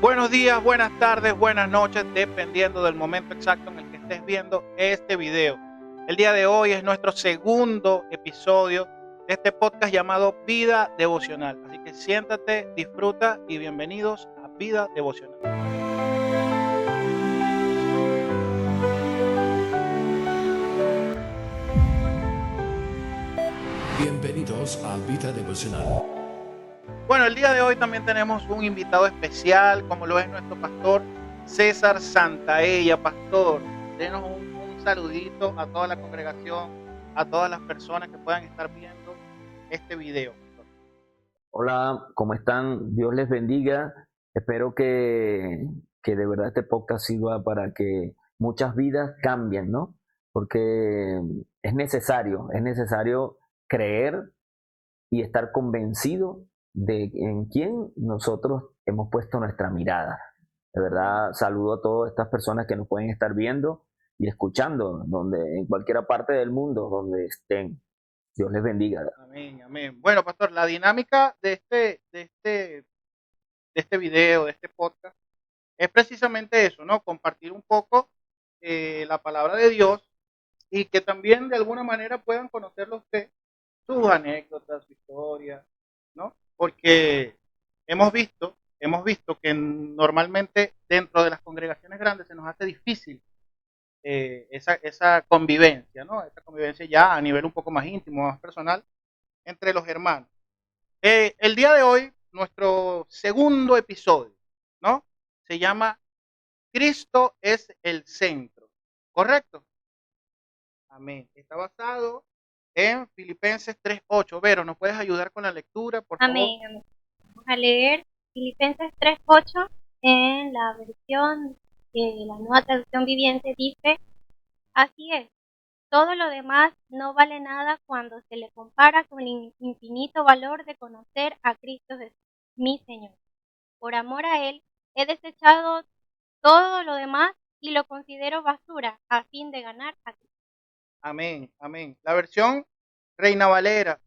Buenos días, buenas tardes, buenas noches, dependiendo del momento exacto en el que estés viendo este video. El día de hoy es nuestro segundo episodio de este podcast llamado Vida Devocional. Así que siéntate, disfruta y bienvenidos a Vida Devocional. Bienvenidos a Vida Devocional. Bueno, el día de hoy también tenemos un invitado especial, como lo es nuestro pastor César Santaella. Pastor, denos un saludito a toda la congregación, a todas las personas que puedan estar viendo este video. Hola, ¿cómo están? Dios les bendiga. Espero que de verdad este podcast sirva para que muchas vidas cambien, ¿no? Porque es necesario creer y estar convencido de en quién nosotros hemos puesto nuestra mirada. De verdad, saludo a todas estas personas que nos pueden estar viendo y escuchando, en cualquier parte del mundo donde estén. Dios les bendiga. Amén, amén. Bueno, pastor, la dinámica de este video, de este podcast, es precisamente eso, ¿no? Compartir un poco la palabra de Dios y que también de alguna manera puedan conocerlo usted, sus anécdotas, su historia, ¿no? Porque hemos visto que normalmente dentro de las congregaciones grandes se nos hace difícil esa convivencia, ¿no? Esa convivencia ya a nivel un poco más íntimo, más personal, entre los hermanos. El día de hoy, nuestro segundo episodio, ¿no? Se llama Cristo es el centro, ¿correcto? Amén. Está basado en Filipenses 3:8. Vero, ¿nos puedes ayudar con la lectura, por favor? Amén, amén. Vamos a leer Filipenses 3:8 en la versión de la Nueva Traducción Viviente. Dice, así es, todo lo demás no vale nada cuando se le compara con el infinito valor de conocer a Cristo Jesús, mi Señor. Por amor a Él, he desechado todo lo demás y lo considero basura a fin de ganar a Cristo. Amén, amén. La versión Reina Valera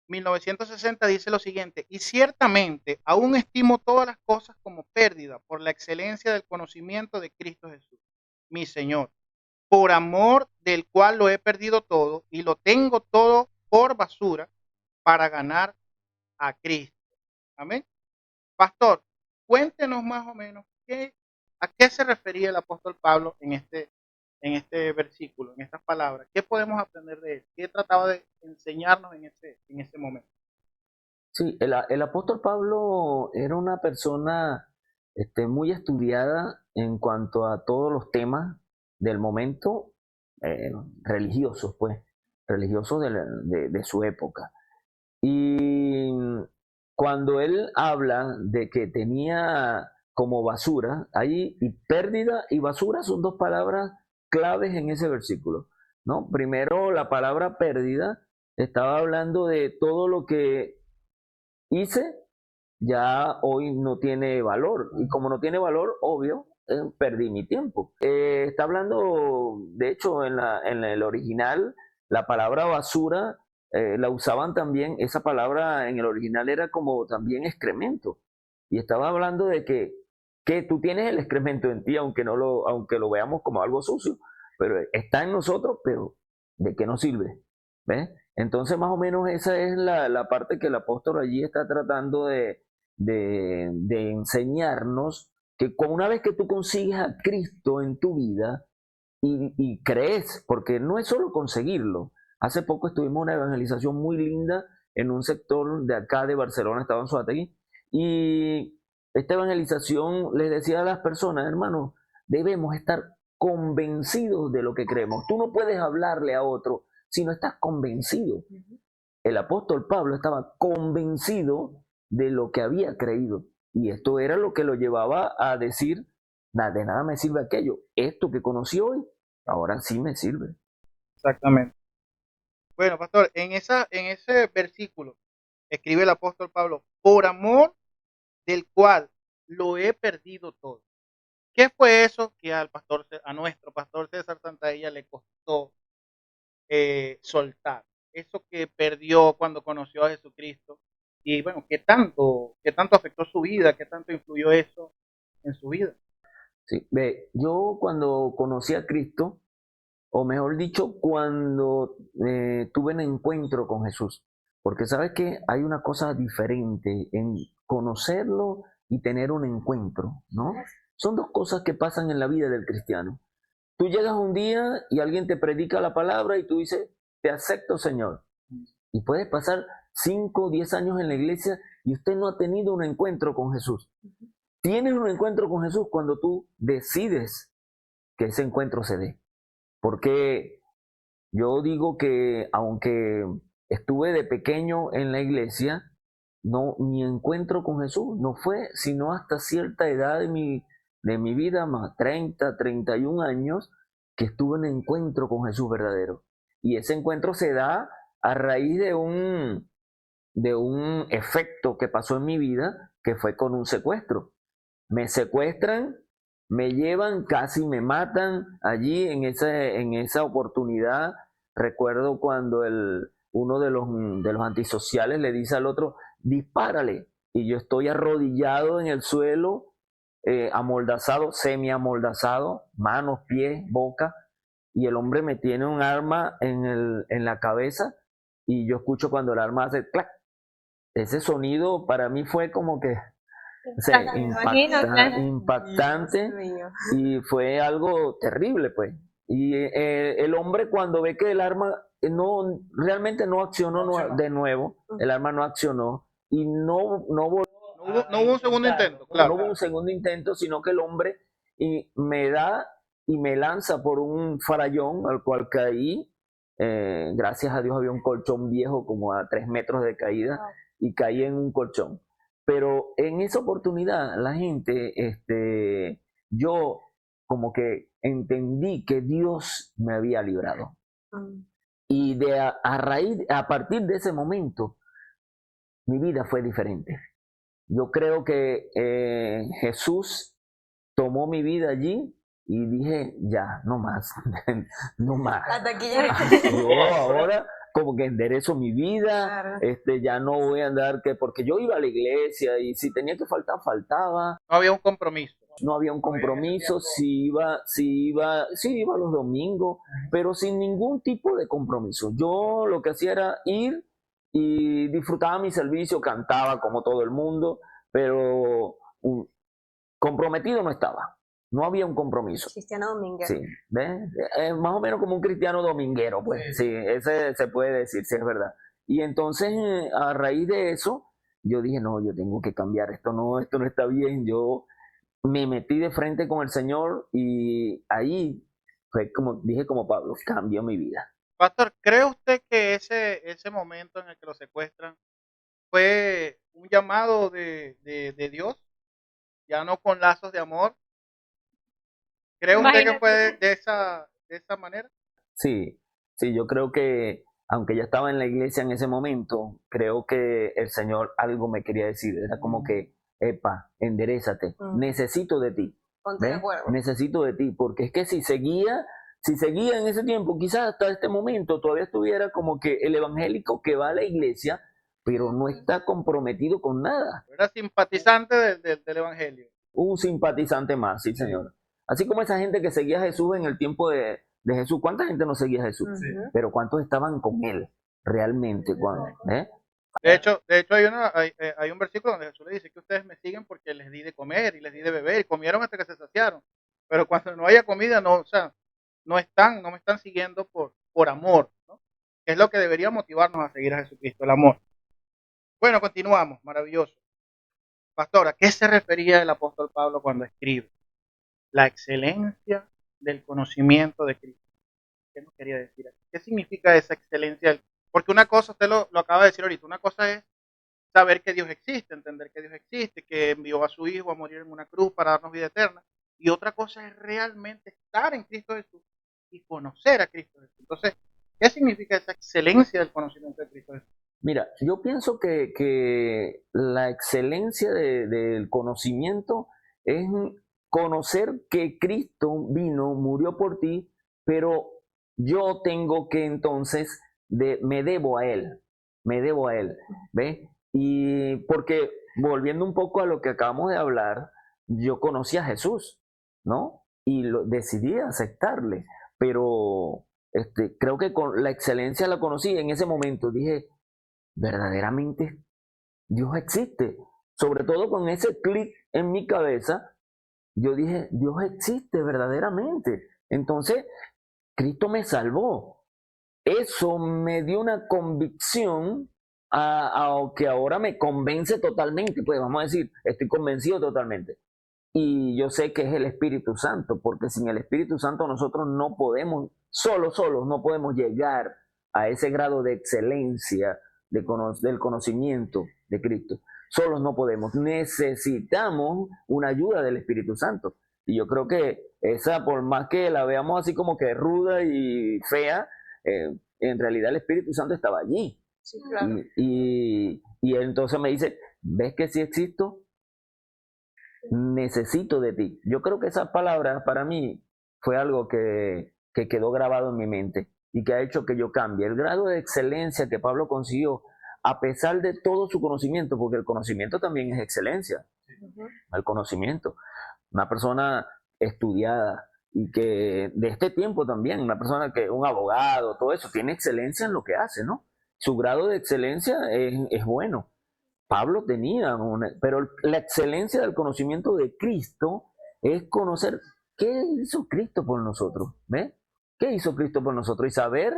1960 dice lo siguiente: y ciertamente aún estimo todas las cosas como pérdida por la excelencia del conocimiento de Cristo Jesús, mi Señor, por amor del cual lo he perdido todo y lo tengo todo por basura para ganar a Cristo. Amén. Pastor, cuéntenos más o menos a qué se refería el apóstol Pablo en este versículo, en estas palabras. ¿Qué podemos aprender de él? ¿Qué trataba de enseñarnos en ese momento? Sí, el apóstol Pablo era una persona muy estudiada en cuanto a todos los temas del momento eh, religiosos, religiosos de su época. Y cuando él habla de que tenía como basura, ahí y pérdida y basura son dos palabras claves en ese versículo, ¿no? Primero, la palabra pérdida estaba hablando de todo lo que hice ya hoy no tiene valor. Y como no tiene valor, obvio, perdí mi tiempo. Está hablando, de hecho, en el original, la palabra basura la usaban también, esa palabra en el original era como también excremento. Y estaba hablando de que tú tienes el excremento en ti, aunque lo veamos como algo sucio, pero está en nosotros, pero ¿de qué nos sirve? ¿Ves? Entonces, más o menos esa es la parte que el apóstol allí está tratando de enseñarnos, que una vez que tú consigues a Cristo en tu vida y crees, porque no es solo conseguirlo. Hace poco estuvimos en una evangelización muy linda en un sector de acá de Barcelona, estaba en Suategui, y esta evangelización les decía a las personas, hermanos, debemos estar convencidos de lo que creemos. Tú no puedes hablarle a otro si no estás convencido. El apóstol Pablo estaba convencido de lo que había creído. Y esto era lo que lo llevaba a decir, de nada me sirve aquello. Esto que conocí hoy, ahora sí me sirve. Exactamente. Bueno, pastor, en ese versículo escribe el apóstol Pablo, por amor del cual lo he perdido todo. ¿Qué fue eso que a nuestro pastor César Santaella le costó soltar? Eso que perdió cuando conoció a Jesucristo, Y bueno, ¿qué tanto afectó su vida? ¿Qué tanto influyó eso en su vida? Sí, ve, yo cuando conocí a Cristo, o mejor dicho, cuando tuve un encuentro con Jesús, porque sabes que hay una cosa diferente en conocerlo y tener un encuentro, ¿no? Son dos cosas que pasan en la vida del cristiano. Tú llegas un día y alguien te predica la palabra y tú dices, te acepto, Señor. Y puedes pasar 5 o 10 años en la iglesia y usted no ha tenido un encuentro con Jesús. Tienes un encuentro con Jesús cuando tú decides que ese encuentro se dé. Porque yo digo que aunque estuve de pequeño en la iglesia, no, mi encuentro con Jesús no fue sino hasta cierta edad de mi vida, más 31 años, que estuve en encuentro con Jesús verdadero. Y ese encuentro se da a raíz de un efecto que pasó en mi vida, que fue con un secuestro. Me secuestran, me llevan, casi me matan allí en esa oportunidad. Recuerdo cuando uno de los antisociales le dice al otro, dispárale. Y yo estoy arrodillado en el suelo, amoldazado, semi-amoldazado, manos, pies, boca, y el hombre me tiene un arma en la cabeza y yo escucho cuando el arma hace clac. Ese sonido para mí fue como que Me imagino, claro. impactante y fue algo terrible, pues. Y el hombre cuando ve que el arma realmente no accionó de nuevo, el arma no accionó y no volvió No hubo un segundo intento, no claro. hubo un segundo intento, sino que el hombre me da y me lanza por un farallón al cual caí. Gracias a Dios había un colchón viejo como a 3 metros de caída y caí en un colchón. Pero en esa oportunidad la gente, yo como que entendí que Dios me había librado. Y a partir de ese momento, mi vida fue diferente. Yo creo que Jesús tomó mi vida allí y dije, ya, no más, no más. Hasta aquí ya. Yo ahora como que enderezo mi vida, Claro. ya no voy a andar porque yo iba a la iglesia y si tenía que faltar, faltaba. No había un compromiso. No había un compromiso, sí iba los domingos, pero sin ningún tipo de compromiso. Yo lo que hacía era ir y disfrutaba mi servicio, cantaba como todo el mundo, pero comprometido no estaba. No había un compromiso. Cristiano dominguero. Sí, ¿ves? Más o menos como un cristiano dominguero, pues. Sí, ese se puede decir, sí, es verdad. Y entonces, a raíz de eso, yo dije, no, yo tengo que cambiar esto no está bien. Yo me metí de frente con el Señor y ahí fue como Pablo, cambió mi vida. Pastor, ¿cree usted que ese momento en el que lo secuestran fue un llamado de Dios? Ya no con lazos de amor. ¿Cree usted que Imagínate. fue de esa manera? Sí, yo creo que, aunque ya estaba en la iglesia en ese momento, creo que el Señor algo me quería decir. Era como que, epa, enderézate, necesito de ti. Ponte de ¿Ves? acuerdo. Necesito de ti, porque es que si seguía en ese tiempo, quizás hasta este momento todavía estuviera como que el evangélico que va a la iglesia, pero no está comprometido con nada. Era simpatizante del Evangelio. Un simpatizante más, sí, Señor. Así como esa gente que seguía a Jesús en el tiempo de Jesús. ¿Cuánta gente no seguía a Jesús? Pero ¿cuántos estaban con él realmente? De hecho hay un versículo donde Jesús le dice que ustedes me siguen porque les di de comer y les di de beber y comieron hasta que se saciaron. Pero cuando no haya comida, no me están siguiendo por amor, ¿no? Es lo que debería motivarnos a seguir a Jesucristo, el amor. Bueno, continuamos, maravilloso. Pastor, ¿a qué se refería el apóstol Pablo cuando escribe? La excelencia del conocimiento de Cristo. ¿Qué nos quería decir aquí? ¿Qué significa esa excelencia? Porque una cosa, usted lo acaba de decir ahorita, una cosa es saber que Dios existe, entender que Dios existe, que envió a su Hijo a morir en una cruz para darnos vida eterna. Y otra cosa es realmente estar en Cristo Jesús y conocer a Cristo Jesús. Entonces, ¿qué significa esa excelencia del conocimiento de Cristo Jesús? Mira, yo pienso que la excelencia del conocimiento es conocer que Cristo vino, murió por ti, pero yo tengo que entonces, me debo a Él, ¿ves? Y porque, volviendo un poco a lo que acabamos de hablar, yo conocí a Jesús, ¿no? Y decidí aceptarle, pero creo que con la excelencia la conocí en ese momento. Dije, verdaderamente Dios existe. Sobre todo con ese clic en mi cabeza, yo dije, Dios existe verdaderamente. Entonces, Cristo me salvó. Eso me dio una convicción que ahora me convence totalmente. Pues vamos a decir, estoy convencido totalmente. Y yo sé que es el Espíritu Santo, porque sin el Espíritu Santo nosotros no podemos, solos no podemos llegar a ese grado de excelencia del conocimiento de Cristo. Solos no podemos. Necesitamos una ayuda del Espíritu Santo. Y yo creo que esa, por más que la veamos así como que ruda y fea, en realidad el Espíritu Santo estaba allí. Sí, claro. Y él entonces me dice, ¿ves que sí existo? Necesito de ti. Yo creo que esas palabras para mí fue algo que quedó grabado en mi mente y que ha hecho que yo cambie. El grado de excelencia que Pablo consiguió, a pesar de todo su conocimiento, porque el conocimiento también es excelencia. El conocimiento. Una persona estudiada y que de este tiempo también, una persona que, un abogado, todo eso, tiene excelencia en lo que hace, ¿no? Su grado de excelencia es bueno. Pablo tenía pero la excelencia del conocimiento de Cristo es conocer qué hizo Cristo por nosotros, ¿ves? ¿Qué hizo Cristo por nosotros? Y saber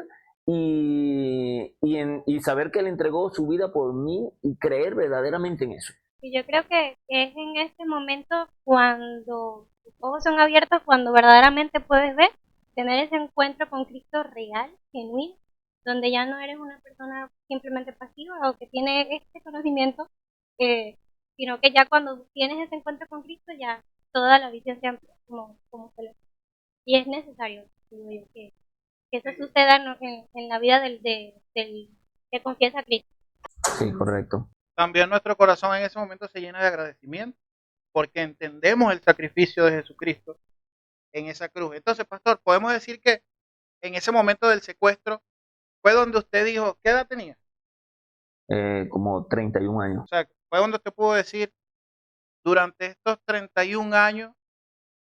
y saber que Él entregó su vida por mí y creer verdaderamente en eso. Y yo creo que es en este momento cuando tus ojos son abiertos, cuando verdaderamente puedes ver, tener ese encuentro con Cristo real, genuino, donde ya no eres una persona simplemente pasiva o que tiene este conocimiento, sino que ya cuando tienes ese encuentro con Cristo, ya toda la visión se amplia, como se le. Y es necesario, digo yo, que eso suceda en la vida del que confiesa a Cristo. Sí, correcto. También nuestro corazón en ese momento se llena de agradecimiento, porque entendemos el sacrificio de Jesucristo en esa cruz. Entonces, pastor, podemos decir que en ese momento del secuestro fue donde usted dijo, ¿qué edad tenía? Como 31 años. O sea, fue donde usted pudo decir, durante estos 31 años,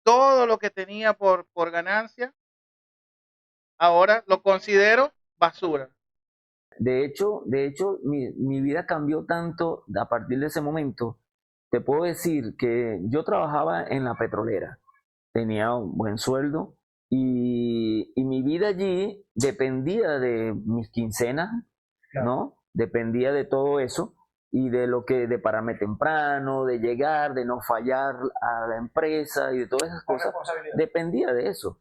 todo lo que tenía por ganancia, ahora lo considero basura. De hecho, mi vida cambió tanto a partir de ese momento. Te puedo decir que yo trabajaba en la petrolera, tenía un buen sueldo y mi vida allí dependía de mis quincenas, ¿no? Dependía de todo eso y de pararme temprano, de llegar, de no fallar a la empresa y de todas esas cosas. Dependía de eso.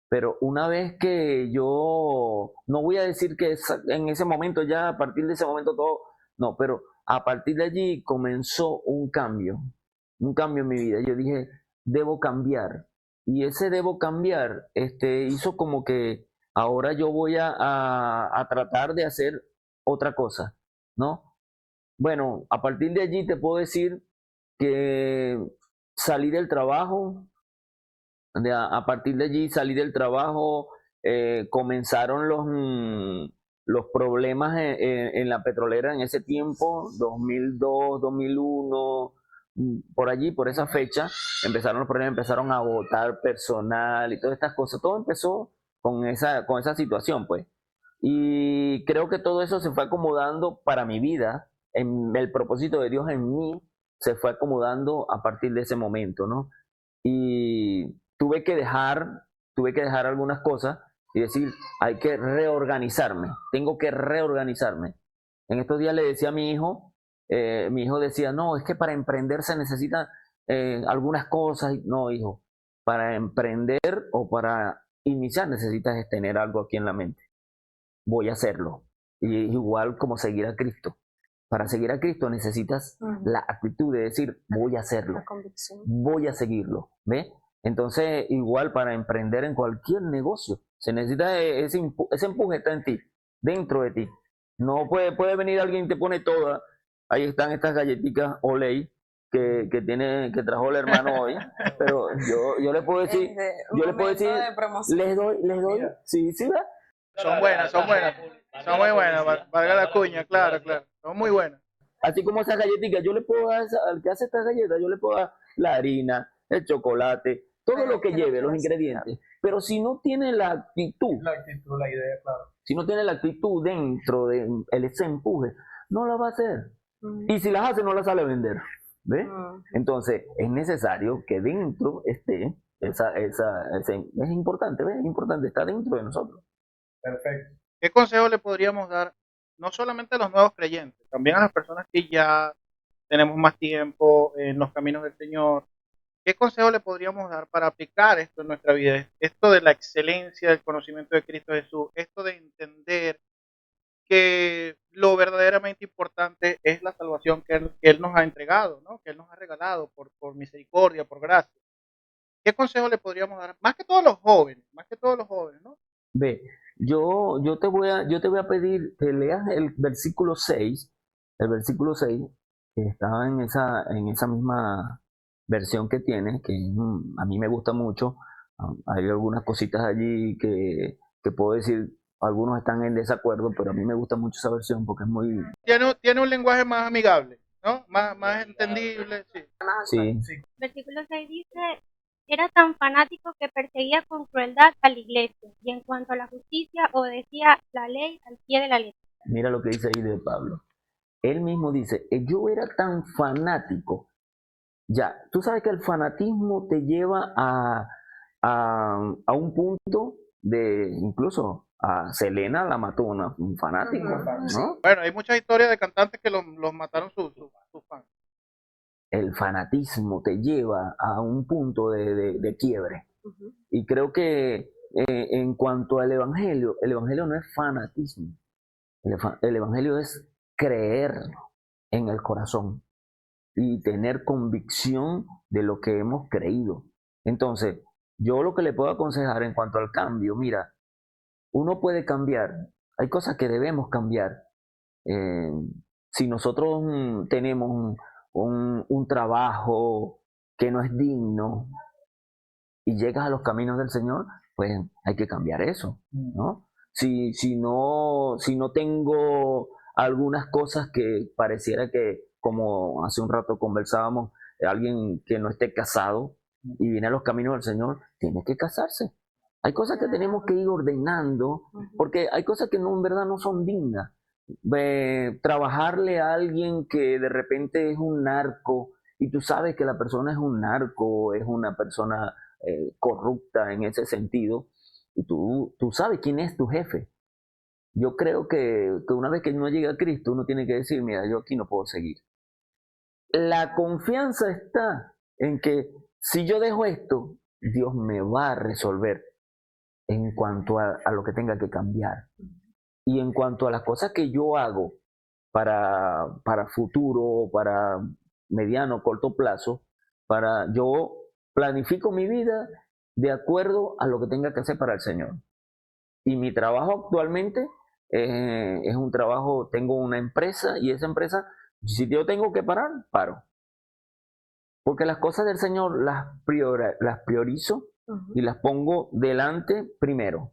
Pero una vez que yo, no voy a decir que en ese momento ya, a partir de ese momento todo, no, pero a partir de allí comenzó un cambio en mi vida. Yo dije, debo cambiar. Y ese debo cambiar hizo como que ahora yo voy a tratar de hacer otra cosa, ¿no? Bueno, a partir de allí te puedo decir que salí del trabajo. A partir de allí salí del trabajo, comenzaron los problemas en la petrolera en ese tiempo, 2002, 2001, por allí, por esa fecha, empezaron los problemas, empezaron a agotar personal y todas estas cosas. Todo empezó con esa situación, pues. Y creo que todo eso se fue acomodando para mi vida, en el propósito de Dios en mí se fue acomodando a partir de ese momento, ¿no? Y tuve que dejar algunas cosas y decir, hay que reorganizarme, tengo que reorganizarme. En estos días le decía a mi hijo decía, no, es que para emprender se necesitan algunas cosas. No, hijo, para emprender o para iniciar necesitas tener algo aquí en la mente. Voy a hacerlo. Y igual como seguir a Cristo. Para seguir a Cristo necesitas la actitud de decir, voy a hacerlo, la convicción, voy a seguirlo, ¿ves? Entonces, igual para emprender en cualquier negocio, se necesita ese empuje está en ti, dentro de ti. No puede venir alguien y te pone toda. Ahí están estas galletitas Olay que trajo el hermano hoy, pero yo le puedo decir, les doy, sí, ¿verdad? Son buenas, son muy buenas, valga la cuña, claro, son muy buenas. Así como esas galletitas, yo le puedo dar al que hace estas galletas, yo le puedo dar la harina, el chocolate, todo lo que lleve, los ingredientes. Pero si no tiene la actitud, la idea, claro. si no tiene la actitud dentro de ese empuje, no la va a hacer. Y si las hace, no las sale a vender. ¿Ves? Entonces, es necesario que dentro esté es importante, ¿ves? Es importante, está dentro de nosotros. Perfecto. ¿Qué consejo le podríamos dar no solamente a los nuevos creyentes, también a las personas que ya tenemos más tiempo en los caminos del Señor? ¿Qué consejo le podríamos dar para aplicar esto en nuestra vida? Esto de la excelencia del conocimiento de Cristo Jesús, esto de entender que lo verdaderamente importante es la salvación que Él nos ha entregado, ¿no? Que Él nos ha regalado por misericordia, por gracia. ¿Qué consejo le podríamos dar? Más que todos los jóvenes, ¿no? Ve, yo te voy a pedir que leas el versículo 6, que está en esa misma versión que tienes, que a mí me gusta mucho. Hay algunas cositas allí que puedo decir, algunos están en desacuerdo, pero a mí me gusta mucho esa versión porque es muy... Tiene un lenguaje más amigable, ¿no? Más entendible, sí. Sí, Versículo 6 dice, era tan fanático que perseguía con crueldad a la iglesia y en cuanto a la justicia obedecía la ley al pie de la letra. mira lo que dice ahí de Pablo. Él mismo dice, yo era tan fanático. Ya, tú sabes que el fanatismo te lleva a un punto de, incluso a Selena la mató un fanático, ¿no? Bueno, hay muchas historias de cantantes que los mataron sus fans. El fanatismo te lleva a un punto de quiebre. Y creo que en cuanto al evangelio, el evangelio no es fanatismo. El evangelio es creerlo en el corazón y tener convicción de lo que hemos creído. Entonces, yo lo que le puedo aconsejar en cuanto al cambio, mira, uno puede cambiar, hay cosas que debemos cambiar. Si nosotros tenemos un trabajo que no es digno y llegas a los caminos del Señor, pues hay que cambiar eso, ¿no? Si no tengo algunas cosas que pareciera que, como hace un rato conversábamos, alguien que no esté casado y viene a los caminos del Señor, tiene que casarse. Hay cosas que tenemos que ir ordenando, porque hay cosas que no, en verdad no son dignas. Trabajarle a alguien que de repente es un narco y tú sabes que la persona es un narco, es una persona corrupta en ese sentido, y tú sabes quién es tu jefe. Yo creo que una vez que uno llega a Cristo, uno tiene que decir, mira, yo aquí no puedo seguir. La confianza está en que si yo dejo esto, Dios me va a resolver en cuanto a lo que tenga que cambiar. Y en cuanto a las cosas que yo hago para futuro, para mediano, corto plazo, yo planifico mi vida de acuerdo a lo que tenga que hacer para el Señor. Y mi trabajo actualmente es un trabajo, tengo una empresa y esa empresa, si yo tengo que parar, paro. Porque las cosas del Señor las priorizo y las pongo delante primero.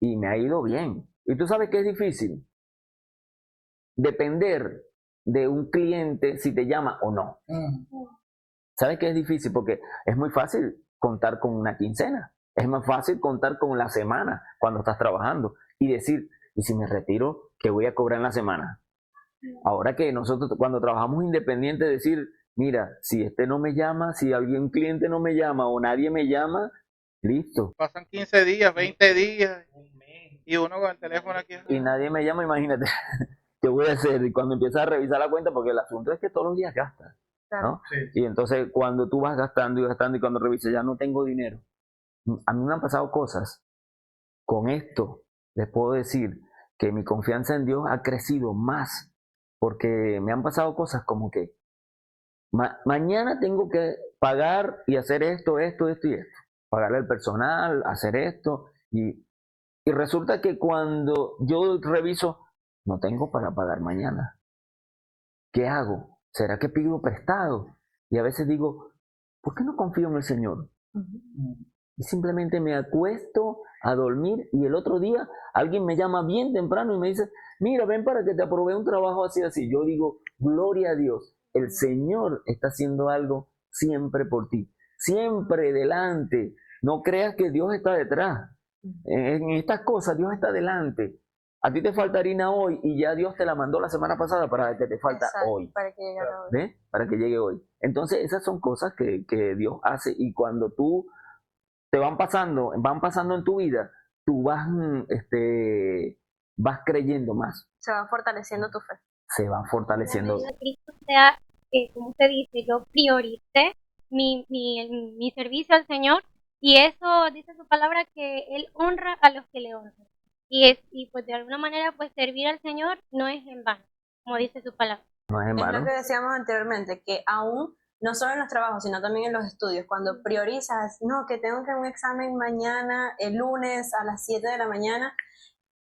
Y me ha ido bien. Y tú sabes que es difícil depender de un cliente si te llama o no. ¿Sabes que es difícil? Porque es muy fácil contar con una quincena. Es más fácil contar con la semana cuando estás trabajando y decir, ¿y si me retiro, qué voy a cobrar en la semana? Ahora que nosotros cuando trabajamos independiente, decir, mira, si este no me llama, si un cliente no me llama o nadie me llama, listo. Pasan 15 días, 20 días y uno con el teléfono aquí. Y nadie me llama, imagínate, ¿qué voy a hacer? Y cuando empiezas a revisar la cuenta, porque el asunto es que todos los días gastas, ¿no? Sí. Y entonces cuando tú vas gastando y cuando revisas ya no tengo dinero. A mí me han pasado cosas. Con esto les puedo decir que mi confianza en Dios ha crecido más, porque me han pasado cosas como que mañana tengo que pagar y hacer esto y esto. Pagarle al personal, hacer esto. Y resulta que cuando yo reviso, no tengo para pagar mañana. ¿Qué hago? ¿Será que pido prestado? Y a veces digo, ¿por qué no confío en el Señor? Y simplemente me acuesto a dormir y el otro día alguien me llama bien temprano y me dice, mira, ven para que te aprobé un trabajo así, así. Yo digo, gloria a Dios, el Señor está haciendo algo siempre por ti, siempre delante. No creas que Dios está detrás. En estas cosas Dios está delante. A ti te falta harina hoy y ya Dios te la mandó la semana pasada para que te falta hoy. Para que llegue hoy. ¿Ves? Para que llegue hoy. Entonces esas son cosas que Dios hace y cuando tú te van pasando en tu vida, tú vas creyendo más, Se va fortaleciendo tu fe. se van fortaleciendo. La medida de Cristo sea que, como usted dice, yo priorice mi servicio al Señor, y eso dice su palabra, que Él honra a los que le honran. Y pues de alguna manera, pues servir al Señor no es en vano, como dice su palabra. No es en Es lo vano. que decíamos anteriormente, que aún no solo en los trabajos, sino también en los estudios, cuando priorizas, no, que tengo que un examen mañana, el lunes a las 7 de la mañana,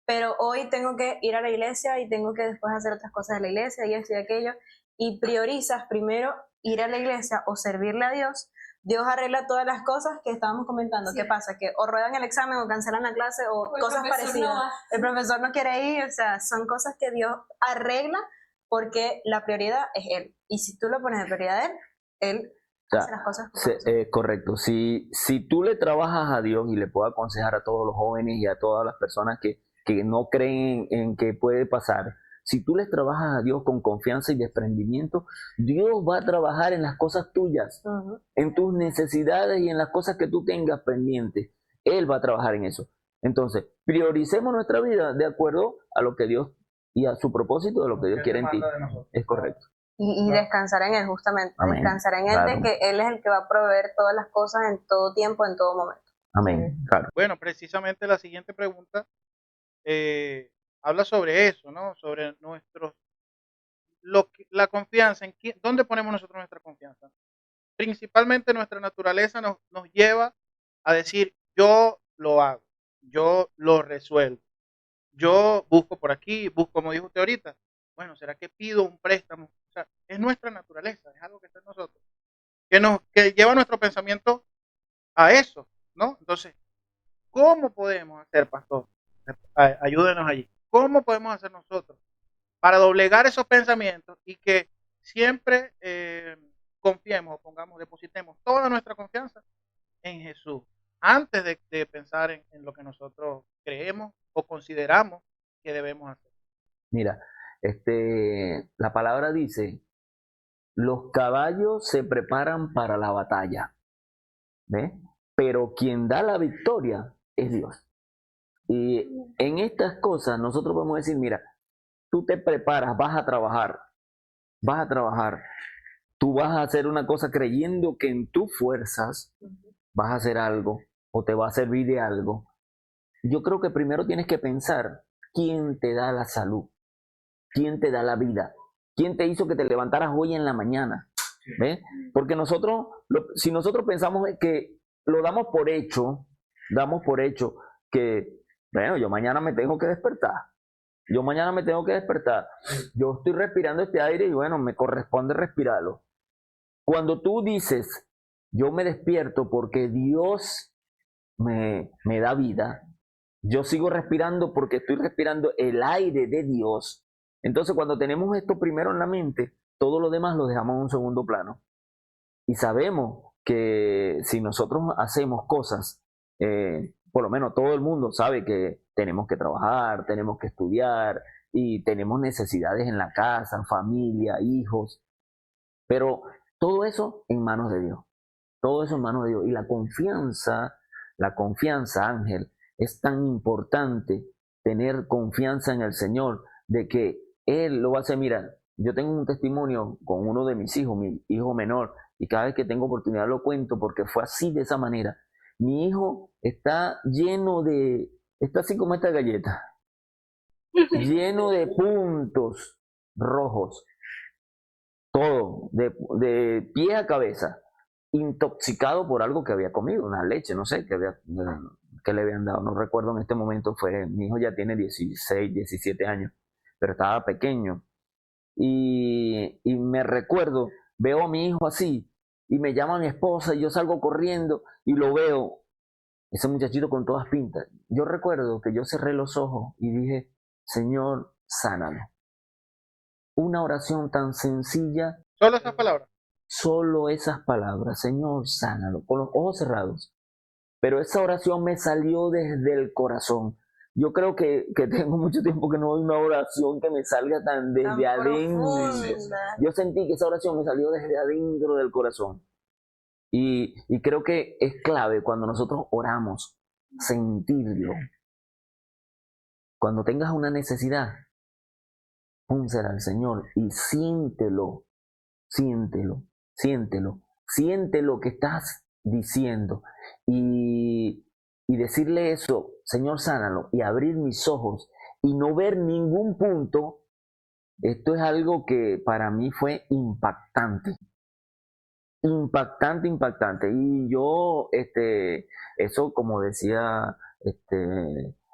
pero hoy tengo que ir a la iglesia y tengo que después hacer otras cosas de la iglesia y esto y aquello, y priorizas primero ir a la iglesia o servirle a Dios, Dios arregla todas las cosas que estábamos comentando. Sí. ¿Qué pasa? Que o ruedan el examen o cancelan la clase o cosas parecidas. No. El profesor no quiere ir, o sea, son cosas que Dios arregla porque la prioridad es Él. Y si tú lo pones de prioridad a Él hace las cosas correcto. Si tú le trabajas a Dios, y le puedo aconsejar a todos los jóvenes y a todas las personas que no creen en que puede pasar, si tú les trabajas a Dios con confianza y desprendimiento, Dios va a trabajar en las cosas tuyas, en tus necesidades y en las cosas que tú tengas pendientes. Él va a trabajar en eso. Entonces, prioricemos nuestra vida de acuerdo a lo que Dios y a su propósito, de lo que Dios quiere en ti. Es correcto. Y descansar en Él, justamente. Amén. Descansar en Él, claro. De que Él es el que va a proveer todas las cosas en todo tiempo, en todo momento. Amén. Claro. Bueno, precisamente la siguiente pregunta habla sobre eso, ¿no? Sobre la confianza, ¿dónde ponemos nosotros nuestra confianza? Principalmente nuestra naturaleza nos lleva a decir, yo lo hago, yo lo resuelvo, yo busco por aquí, busco, como dijo usted ahorita, bueno, ¿será que pido un préstamo? O sea, es nuestra naturaleza, es algo que está en nosotros, que lleva nuestro pensamiento a eso, ¿no? Entonces, ¿cómo podemos hacer, pastor? Ayúdenos allí. ¿Cómo podemos hacer nosotros para doblegar esos pensamientos y que siempre confiemos, depositemos toda nuestra confianza en Jesús antes de pensar en lo que nosotros creemos o consideramos que debemos hacer? Mira, la palabra dice, los caballos se preparan para la batalla, ¿ves? Pero quien da la victoria es Dios. Y en estas cosas nosotros podemos decir, mira, tú te preparas, vas a trabajar, tú vas a hacer una cosa creyendo que en tus fuerzas vas a hacer algo o te va a servir de algo. Yo creo que primero tienes que pensar, ¿quién te da la salud? ¿Quién te da la vida? ¿Quién te hizo que te levantaras hoy en la mañana? ¿Ves? Porque si nosotros pensamos que lo damos por hecho que, bueno, yo mañana me tengo que despertar. Yo estoy respirando este aire y bueno, me corresponde respirarlo. Cuando tú dices, yo me despierto porque Dios me da vida, yo sigo respirando porque estoy respirando el aire de Dios. Entonces, cuando tenemos esto primero en la mente, todo lo demás lo dejamos en un segundo plano. Y sabemos que si nosotros hacemos cosas, por lo menos todo el mundo sabe que tenemos que trabajar, tenemos que estudiar y tenemos necesidades en la casa, familia, hijos. Pero todo eso en manos de Dios. Todo eso en manos de Dios. Y la confianza, Ángel, es tan importante tener confianza en el Señor de que Él lo va a hacer. Mira, yo tengo un testimonio con uno de mis hijos, mi hijo menor, y cada vez que tengo oportunidad lo cuento porque fue así, de esa manera. Mi hijo está así como esta galleta, lleno de puntos rojos, todo, de pie a cabeza, intoxicado por algo que había comido, una leche, no sé, que le habían dado, no recuerdo en este momento, mi hijo ya tiene 16, 17 años, pero estaba pequeño. Y me recuerdo, veo a mi hijo así, y me llama mi esposa, y yo salgo corriendo, y lo veo ese muchachito con todas pintas. Yo recuerdo que yo cerré los ojos y dije, Señor, sánalo. Una oración tan sencilla, Solo esas palabras. solo esas palabras, Señor, sánalo, con los ojos cerrados. Pero esa oración me salió desde el corazón. Yo creo que tengo mucho tiempo que no hay una oración que me salga tan desde Tan adentro. profunda. Yo sentí que esa oración me salió desde adentro del corazón. Y creo que es clave cuando nosotros oramos, sentirlo. Cuando tengas una necesidad, pónsela al Señor y siéntelo, siéntelo, siéntelo. Siente lo que estás diciendo. Y decirle eso, Señor, sánalo, y abrir mis ojos y no ver ningún punto. Esto es algo que para mí fue impactante. Impactante, impactante. Y yo, eso como decía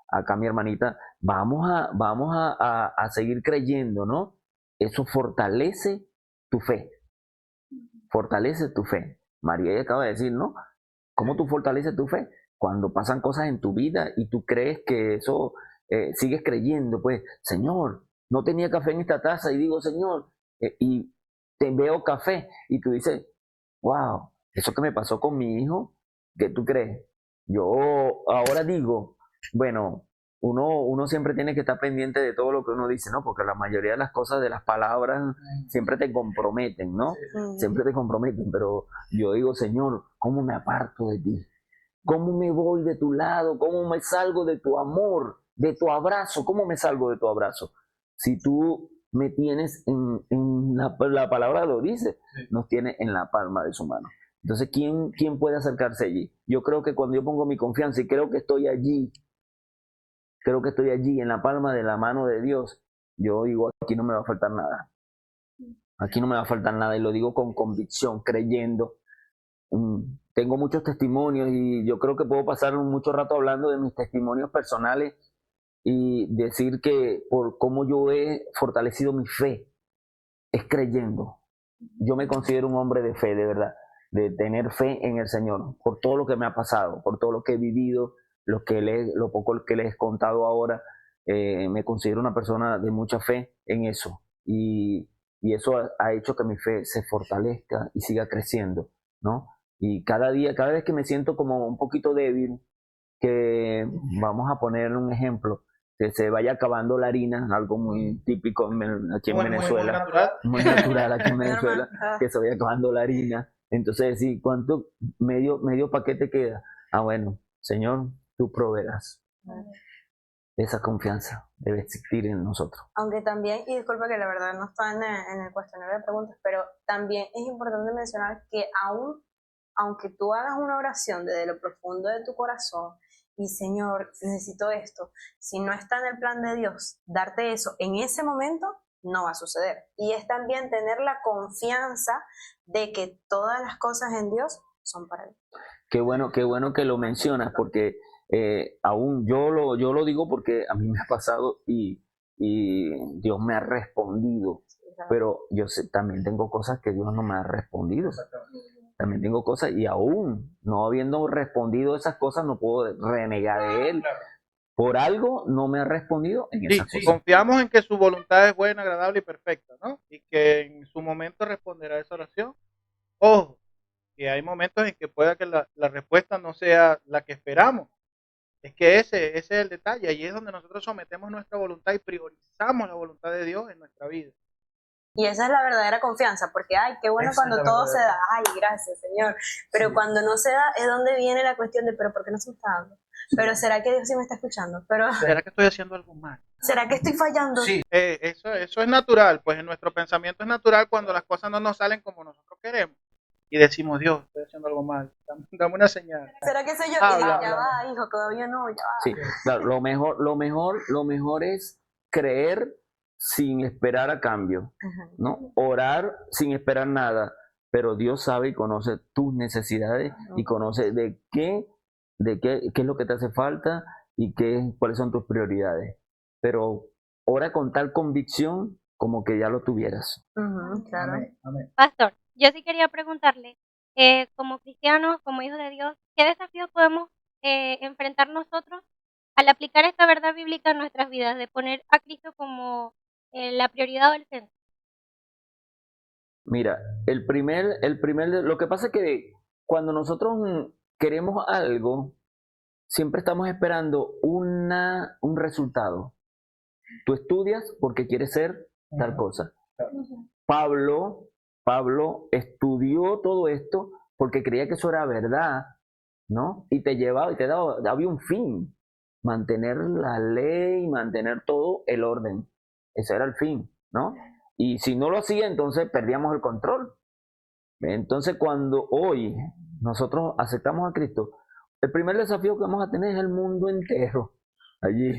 acá mi hermanita, vamos a seguir creyendo, ¿no? Eso fortalece tu fe. Fortalece tu fe. María ya acaba de decir, ¿no? ¿Cómo tú fortaleces tu fe? Cuando pasan cosas en tu vida y tú crees que eso, sigues creyendo, pues, Señor, no tenía café en esta taza y digo, Señor, y te veo café y tú dices, wow, eso que me pasó con mi hijo, ¿qué tú crees? Yo ahora digo, bueno, uno siempre tiene que estar pendiente de todo lo que uno dice, ¿no? Porque la mayoría de las cosas, de las palabras, siempre te comprometen, ¿no? Siempre te comprometen, pero yo digo, Señor, ¿cómo me aparto de ti? ¿Cómo me voy de tu lado? ¿Cómo me salgo de tu amor, de tu abrazo? ¿Cómo me salgo de tu abrazo? Si tú me tienes en la palabra lo dice, nos tiene en la palma de su mano. Entonces, ¿quién puede acercarse allí? Yo creo que cuando yo pongo mi confianza y creo que estoy allí en la palma de la mano de Dios, yo digo, aquí no me va a faltar nada. Aquí no me va a faltar nada y lo digo con convicción, creyendo. Tengo muchos testimonios y yo creo que puedo pasar mucho rato hablando de mis testimonios personales y decir que por cómo yo he fortalecido mi fe es creyendo. Yo me considero un hombre de fe, de verdad, de tener fe en el Señor, por todo lo que me ha pasado, por todo lo que he vivido, lo poco que les he contado ahora, me considero una persona de mucha fe en eso. Y eso ha hecho que mi fe se fortalezca y siga creciendo, ¿no? Y cada día, cada vez que me siento como un poquito débil, que vamos a poner un ejemplo, que se vaya acabando la harina, algo muy típico aquí en Venezuela, muy natural aquí en Venezuela, que se vaya acabando la harina. Entonces, sí, ¿cuánto medio paquete queda? Ah, bueno, Señor, tú proveerás. Esa confianza debe existir en nosotros. Aunque también, y disculpa que la verdad no está en el cuestionario de preguntas, pero también es importante mencionar que aunque tú hagas una oración desde lo profundo de tu corazón y Señor, necesito esto, si no está en el plan de Dios, darte eso en ese momento no va a suceder. Y es también tener la confianza de que todas las cosas en Dios son para Él. Qué bueno que lo mencionas, porque aún yo lo digo porque a mí me ha pasado y Dios me ha respondido, pero yo también tengo cosas que Dios no me ha respondido. También tengo cosas y aún no habiendo respondido esas cosas no puedo renegar de Él. Por algo no me ha respondido en esas cosas. Confiamos en que su voluntad es buena, agradable y perfecta, ¿no? Y que en su momento responderá a esa oración. Ojo, que hay momentos en que pueda que la respuesta no sea la que esperamos. Es que ese es el detalle. Ahí es donde nosotros sometemos nuestra voluntad y priorizamos la voluntad de Dios en nuestra vida. Y esa es la verdadera confianza, porque ay, qué bueno cuando todo se da, ay, gracias Señor, pero cuando no se da es donde viene la cuestión de, pero ¿por qué no se me está dando? Pero ¿será que Dios sí me está escuchando? Pero ¿será que estoy haciendo algo mal? ¿será que estoy fallando? Sí, eso es natural, pues en nuestro pensamiento es natural cuando las cosas no nos salen como nosotros queremos. Y decimos, Dios, estoy haciendo algo mal, dame una señal. ¿Será que soy yo? Y digo, ya va, hijo, todavía no, ya va. Sí, claro, lo mejor es creer sin esperar a cambio, ¿no? Orar sin esperar nada, pero Dios sabe y conoce tus necesidades y conoce de qué es lo que te hace falta y cuáles son tus prioridades. Pero ora con tal convicción como que ya lo tuvieras. Claro. Amén. Pastor, yo sí quería preguntarle, como cristianos, como hijos de Dios, ¿qué desafíos podemos enfrentar nosotros al aplicar esta verdad bíblica en nuestras vidas, de poner a Cristo como la prioridad o el centro? Mira, lo que pasa es que cuando nosotros queremos algo, siempre estamos esperando un resultado. Tú estudias porque quieres ser tal cosa. Pablo estudió todo esto porque creía que eso era verdad, ¿no? Y te llevaba y te daba, había un fin, mantener la ley, mantener todo el orden. Ese era el fin, ¿no? Y si no lo hacía, entonces perdíamos el control. Entonces, cuando hoy nosotros aceptamos a Cristo, el primer desafío que vamos a tener es el mundo entero allí.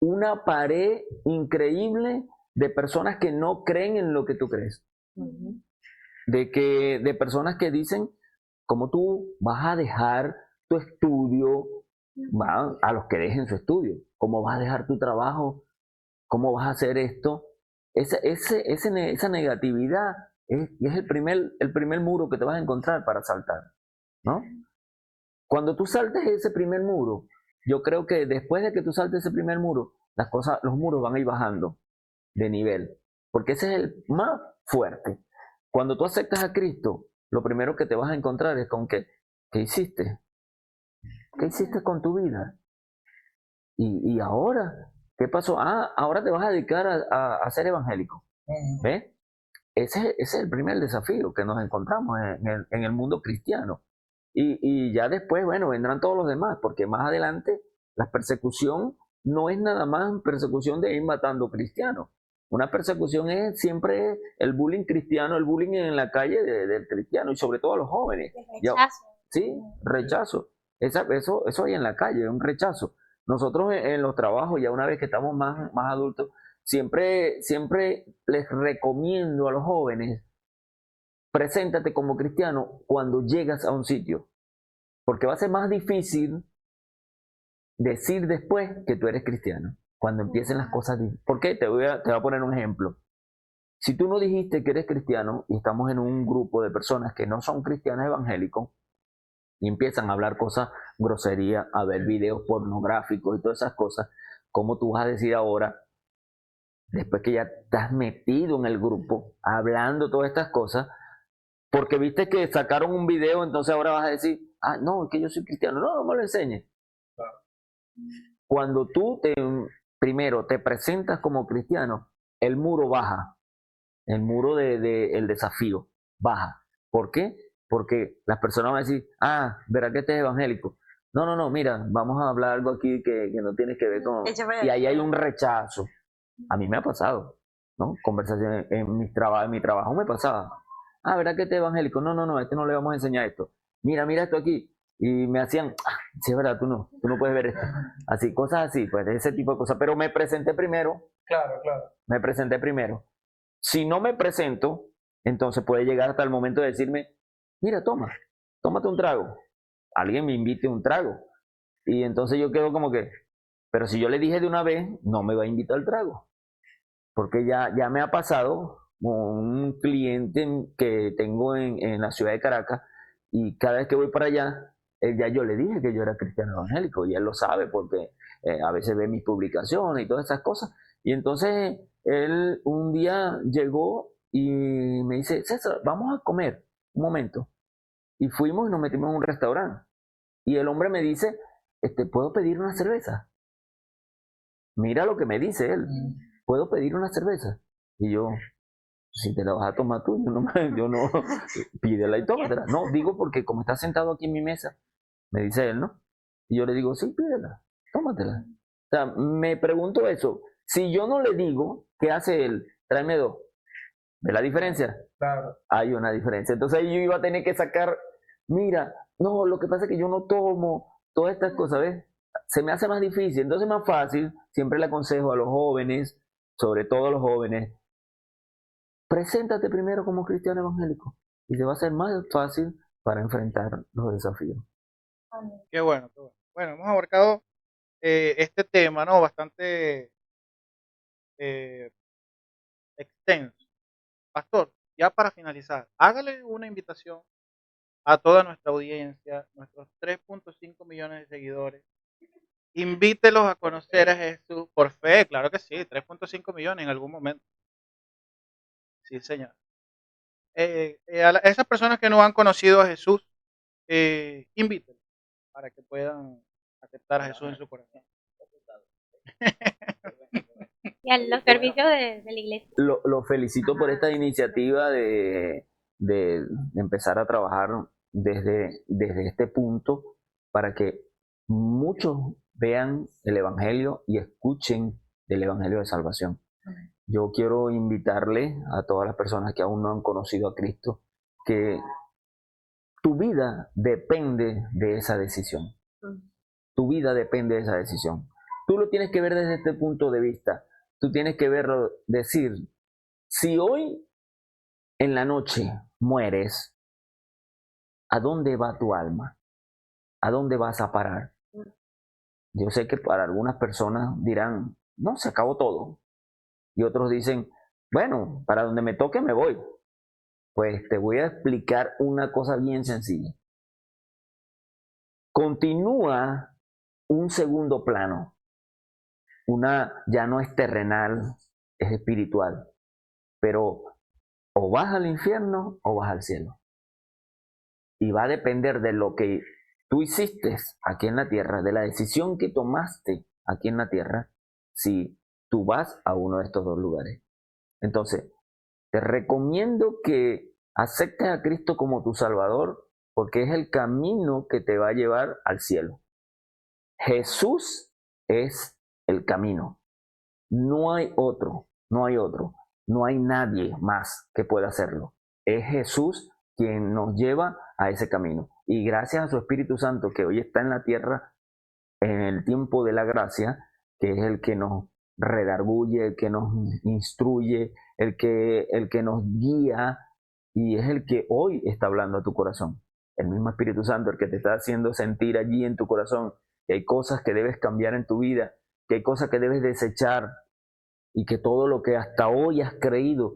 Una pared increíble de personas que no creen en lo que tú crees. De personas que dicen, ¿cómo tú vas a dejar tu estudio? A los que dejen su estudio. ¿Cómo vas a dejar tu trabajo? ¿Cómo vas a hacer esto? Esa negatividad es el primer muro que te vas a encontrar para saltar, ¿no? Cuando tú saltes ese primer muro, yo creo que después de que tú saltes ese primer muro, los muros van a ir bajando de nivel, porque ese es el más fuerte. Cuando tú aceptas a Cristo, lo primero que te vas a encontrar es con que, ¿qué hiciste? ¿Qué hiciste con tu vida? Y ahora, ¿qué pasó? Ahora te vas a dedicar a ser evangélico. ¿Ves? Ese es el primer desafío que nos encontramos en el mundo cristiano. Y ya después, bueno, vendrán todos los demás, porque más adelante la persecución no es nada más persecución de ir matando cristianos. Una persecución es siempre el bullying cristiano, el bullying en la calle del cristiano y sobre todo a los jóvenes. Rechazo. Sí, rechazo. Eso hay en la calle, un rechazo. Nosotros en los trabajos, ya una vez que estamos más adultos, siempre les recomiendo a los jóvenes, preséntate como cristiano cuando llegas a un sitio, porque va a ser más difícil decir después que tú eres cristiano, cuando empiecen las cosas. ¿Por qué? Te voy a poner un ejemplo. Si tú no dijiste que eres cristiano y estamos en un grupo de personas que no son cristianos evangélicos y empiezan a hablar cosas, groserías, a ver videos pornográficos y todas esas cosas, ¿cómo tú vas a decir ahora, después que ya estás metido en el grupo, hablando todas estas cosas, porque viste que sacaron un video, entonces ahora vas a decir, no, es que yo soy cristiano? No me lo enseñes. Cuando tú primero te presentas como cristiano, el muro baja, el muro el desafío baja. ¿Por qué? Porque las personas van a decir, ¿verdad que este es evangélico? No, mira, vamos a hablar algo aquí que no tiene que ver con... Y ahí hay un rechazo. A mí me ha pasado, ¿no? Conversaciones en mi trabajo me pasaba. ¿Verdad que este es evangélico? No, a este no le vamos a enseñar esto. Mira esto aquí. Y me hacían, sí, es verdad, tú no puedes ver esto. Así, cosas así, pues ese tipo de cosas. Pero me presenté primero. Claro. Me presenté primero. Si no me presento, entonces puede llegar hasta el momento de decirme, mira, tómate un trago. Alguien me invite un trago. Y entonces yo quedo como que, pero si yo le dije de una vez, no me va a invitar al trago. Porque ya me ha pasado un cliente que tengo en la ciudad de Caracas, y cada vez que voy para allá, ya yo le dije que yo era cristiano evangélico, y él lo sabe porque a veces ve mis publicaciones y todas esas cosas. Y entonces él un día llegó y me dice, César, vamos a comer un momento. Y fuimos y nos metimos en un restaurante. Y el hombre me dice, ¿puedo pedir una cerveza? Mira lo que me dice él. ¿Puedo pedir una cerveza? Y yo, si te la vas a tomar tú, yo no, pídela y tómatela. No, digo porque como está sentado aquí en mi mesa, me dice él, ¿no? Y yo le digo, sí, pídela, tómatela. O sea, me pregunto eso. Si yo no le digo, ¿qué hace él? Tráeme dos. ¿Ves la diferencia? Claro. Hay una diferencia. Entonces yo iba a tener que sacar, mira, no, lo que pasa es que yo no tomo todas estas cosas, ¿ves? Se me hace más difícil. Entonces es más fácil, siempre le aconsejo a los jóvenes, sobre todo a los jóvenes, preséntate primero como cristiano evangélico y te va a ser más fácil para enfrentar los desafíos. Qué bueno, qué bueno. Bueno, hemos abarcado este tema, ¿no? Bastante extenso. Pastor, ya para finalizar, hágale una invitación a toda nuestra audiencia, nuestros 3.5 millones millones de seguidores. Invítelos a conocer a Jesús por fe, claro que sí, 3.5 millones en algún momento. Sí, señor. Esas personas que no han conocido a Jesús, invítelos para que puedan aceptar a Jesús en su corazón. Y a los servicios de la iglesia. Lo felicito por esta iniciativa de empezar a trabajar desde este punto para que muchos vean el Evangelio y escuchen del Evangelio de salvación. Yo quiero invitarle a todas las personas que aún no han conocido a Cristo que tu vida depende de esa decisión. Tu vida depende de esa decisión. Tú lo tienes que ver desde este punto de vista. Tú tienes que verlo, decir, si hoy en la noche mueres, ¿a dónde va tu alma? ¿A dónde vas a parar? Yo sé que para algunas personas dirán, no, se acabó todo. Y otros dicen, bueno, para donde me toque me voy. Pues te voy a explicar una cosa bien sencilla. Continúa un segundo plano. Ya no es terrenal, es espiritual. Pero o vas al infierno o vas al cielo. Y va a depender de lo que tú hiciste aquí en la tierra, de la decisión que tomaste aquí en la tierra, si tú vas a uno de estos dos lugares. Entonces, te recomiendo que aceptes a Cristo como tu Salvador, porque es el camino que te va a llevar al cielo. Jesús es el camino. No hay otro, no hay otro. No hay nadie más que pueda hacerlo. Es Jesús quien nos lleva a ese camino. Y gracias a su Espíritu Santo que hoy está en la tierra, en el tiempo de la gracia, que es el que nos redarguye, el que nos instruye, el que nos guía, y es el que hoy está hablando a tu corazón. El mismo Espíritu Santo, el que te está haciendo sentir allí en tu corazón que hay cosas que debes cambiar en tu vida, que hay cosas que debes desechar, y que todo lo que hasta hoy has creído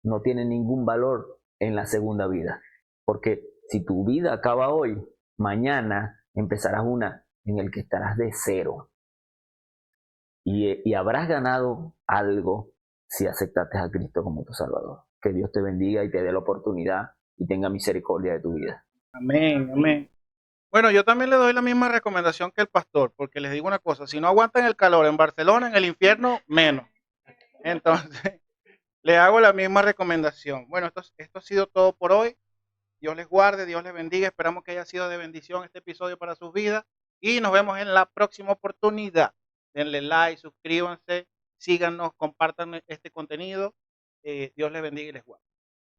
no tiene ningún valor en la segunda vida. Porque si tu vida acaba hoy, mañana empezarás una en el que estarás de cero. Y habrás ganado algo si aceptaste a Cristo como tu Salvador. Que Dios te bendiga y te dé la oportunidad y tenga misericordia de tu vida. Amén, amén. Bueno, yo también le doy la misma recomendación que el pastor, porque les digo una cosa, si no aguantan el calor en Barcelona, en el infierno, menos. Entonces, le hago la misma recomendación. Bueno, esto ha sido todo por hoy. Dios les guarde, Dios les bendiga. Esperamos que haya sido de bendición este episodio para sus vidas. Y nos vemos en la próxima oportunidad. Denle like, suscríbanse, síganos, compartan este contenido. Dios les bendiga y les guarde.